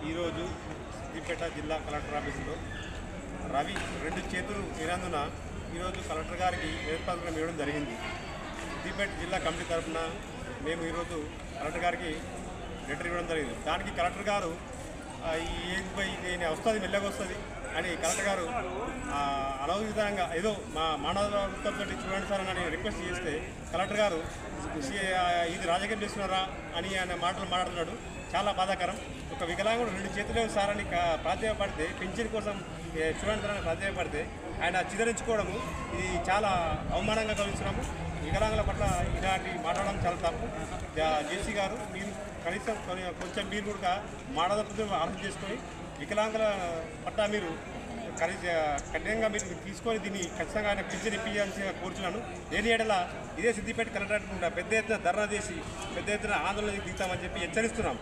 ఈరోజు సిద్దిపేట జిల్లా కలెక్టర్ ఆఫీసులో రవి 2 చేతులు ఇనందున ఈరోజు కలెక్టర్ గారికి వినతిపత్రం ఇవ్వడం జరిగింది. సిద్దిపేట జిల్లా కమిటీ తరఫున మేము ఈరోజు కలెక్టర్ గారికి లెటర్ ఇవ్వడం జరిగింది. దానికి కలెక్టర్ గారు నేను వస్తుంది మెల్లగా వస్తుంది అని కలెక్టర్ గారు అనవసరంగా ఏదో మా మానవత్వంతో చూడండి సార్ అని రిక్వెస్ట్ చేస్తే కలెక్టర్ గారు ఇది రాజకీయం చేస్తున్నారా అని ఆయన మాటలు మాట్లాడుతున్నాడు. చాలా బాధాకరం. ఒక వికలాంగుడు 2 చేతులే సార్ అని ప్రాధాన్యపడితే పెన్షన్ కోసం చూడండి సార్ అని ప్రాధాన్యపడితే ఆయన చిదరించుకోవడము ఇది చాలా అవమానంగా గమనిస్తున్నాము. వికలాంగుల పట్ల ఇలాంటి మాట్లాడడం చాలా తప్పు. జేసీ గారు మీరు కనీసం కొంచెం మీరు కూడా మాట్లాడుతూ అర్థం చేసుకొని వికలాంగుల పట్ల మీరు కఠినంగా మీరు తీసుకొని దీన్ని ఖచ్చితంగా ఆయన పెన్షన్ ఇప్పించాల్సిందిగా కోరుచున్నాను. దేని ఏడల ఇదే సిద్దిపేట కలెక్టరేట్ పెద్ద ఎత్తున ధర్నా చేసి పెద్ద ఎత్తున ఆందోళన దిగుతామని చెప్పి హెచ్చరిస్తున్నాం.